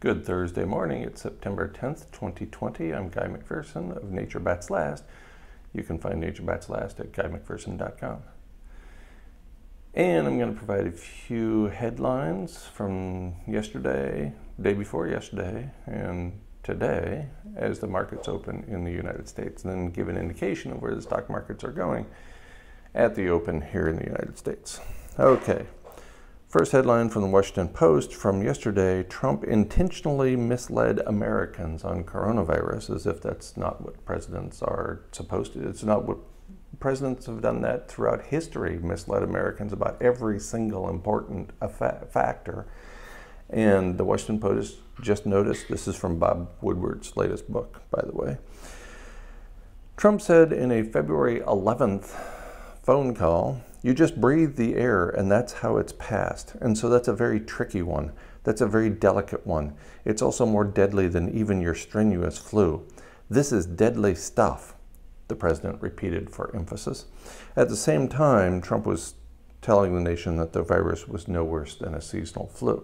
Good Thursday morning. It's September 10th, 2020. I'm Guy McPherson of Nature Bats Last. You can find Nature Bats Last at guymcpherson.com. And I'm going to provide a few headlines from yesterday, day before yesterday, and today as the markets open in the United States, and then give an indication of where the stock markets are going at the open here in the United States. Okay. First headline from the Washington Post from yesterday: Trump intentionally misled Americans on coronavirus, as if that's not what presidents are supposed to. It's not what presidents have done that throughout history, misled Americans about every single important factor. And the Washington Post just noticed, this is from Bob Woodward's latest book, by the way. Trump said in a February 11th phone call, "You just breathe the air and that's how it's passed." And so that's a very tricky one. That's a very delicate one. It's also more deadly than even your strenuous flu. This is deadly stuff, the president repeated for emphasis. At the same time, Trump was telling the nation that the virus was no worse than a seasonal flu.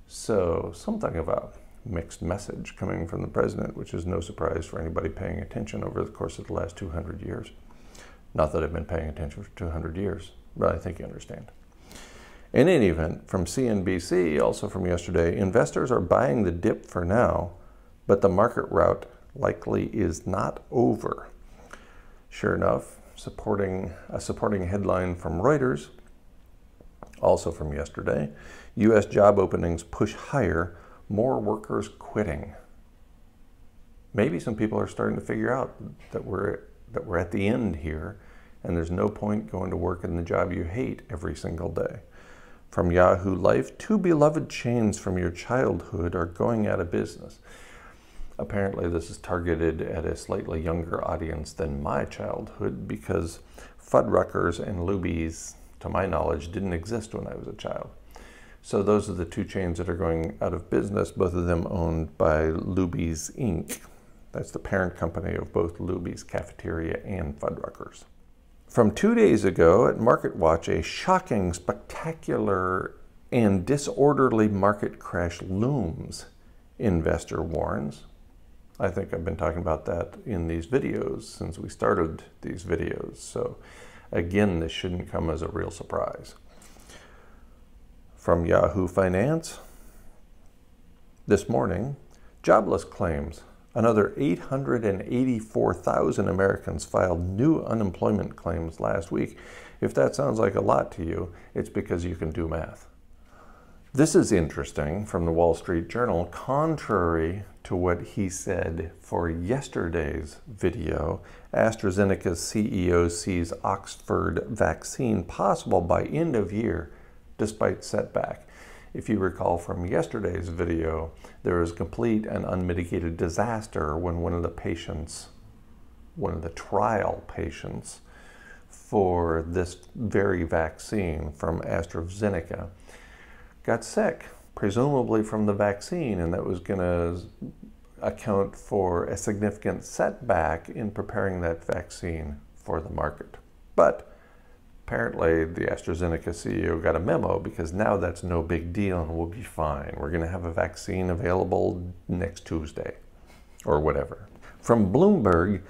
So something of a mixed message coming from the president, which is no surprise for anybody paying attention over the course of the last 200 years. Not that I've been paying attention for 200 years, but I think you understand. In any event, from CNBC, also from yesterday, investors are buying the dip for now, but the market rout likely is not over. Sure enough, a supporting headline from Reuters, also from yesterday: U.S. job openings push higher, more workers quitting. Maybe some people are starting to figure out that we're at the end here, and there's no point going to work in the job you hate every single day. From Yahoo Life, 2 beloved chains from your childhood are going out of business. Apparently this is targeted at a slightly younger audience than my childhood, because Fuddruckers and Luby's, to my knowledge, didn't exist when I was a child. So those are the 2 chains that are going out of business, both of them owned by Luby's Inc. That's the parent company of both Luby's Cafeteria and Fuddruckers. From 2 days ago at MarketWatch, a shocking, spectacular, and disorderly market crash looms, investor warns. I think I've been talking about that in these videos since we started these videos. So again, this shouldn't come as a real surprise. From Yahoo Finance, this morning, jobless claims. Another 884,000 Americans filed new unemployment claims last week. If that sounds like a lot to you, it's because you can do math. This is interesting from the Wall Street Journal. Contrary to what he said for yesterday's video, AstraZeneca's CEO sees Oxford vaccine possible by end of year, despite setback. If you recall from yesterday's video, there was complete and unmitigated disaster when one of the trial patients for this very vaccine from AstraZeneca got sick, presumably from the vaccine, and that was going to account for a significant setback in preparing that vaccine for the market. But apparently, the AstraZeneca CEO got a memo, because now that's no big deal and we'll be fine. We're going to have a vaccine available next Tuesday or whatever. From Bloomberg,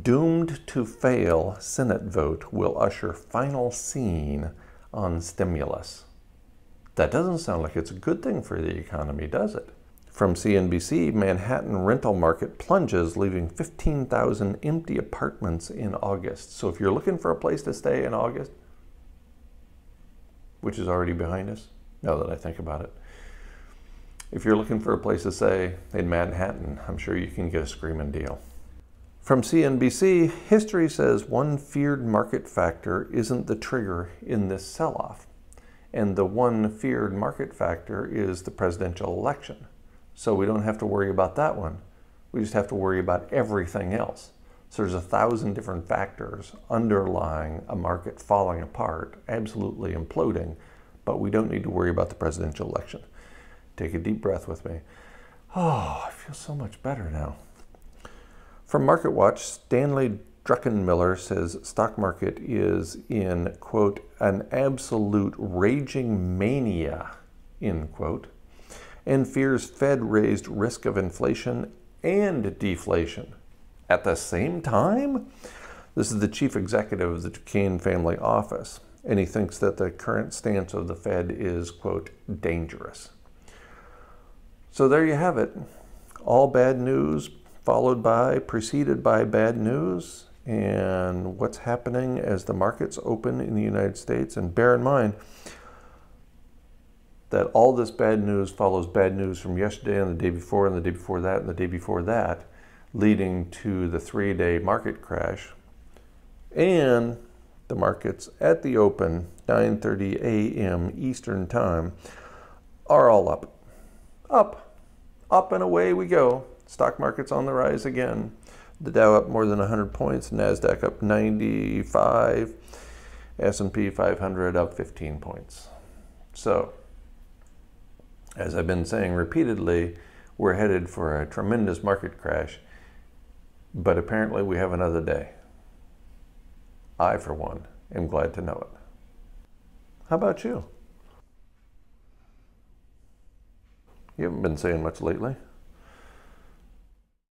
doomed to fail Senate vote will usher final scene on stimulus. That doesn't sound like it's a good thing for the economy, does it? From CNBC, Manhattan rental market plunges, leaving 15,000 empty apartments in August. So if you're looking for a place to stay in August, which is already behind us, now that I think about it. If you're looking for a place to stay in Manhattan, I'm sure you can get a screaming deal. From CNBC, history says one feared market factor isn't the trigger in this sell-off. And the one feared market factor is the presidential election. So we don't have to worry about that one. We just have to worry about everything else. So there's 1,000 different factors underlying a market falling apart, absolutely imploding, but we don't need to worry about the presidential election. Take a deep breath with me. Oh, I feel so much better now. From MarketWatch, Stanley Druckenmiller says stock market is in, quote, an absolute raging mania, end quote. and fears Fed raised risk of inflation and deflation at the same time. This is the chief executive of the Duquesne family office, and he thinks that the current stance of the Fed is, quote, dangerous. So there you have it. All bad news preceded by bad news, and what's happening as the markets open in the United States. And bear in mind that all this bad news follows bad news from yesterday and the day before and the day before that and the day before that, leading to the 3-day market crash. And the markets at the open, 9:30 a.m. Eastern Time, are all up. Up and away we go. Stock market's on the rise again. The Dow up more than 100 points, NASDAQ up 95, S&P 500 up 15 points. So, as I've been saying repeatedly, we're headed for a tremendous market crash, but apparently we have another day. I, for one, am glad to know it. How about you? You haven't been saying much lately.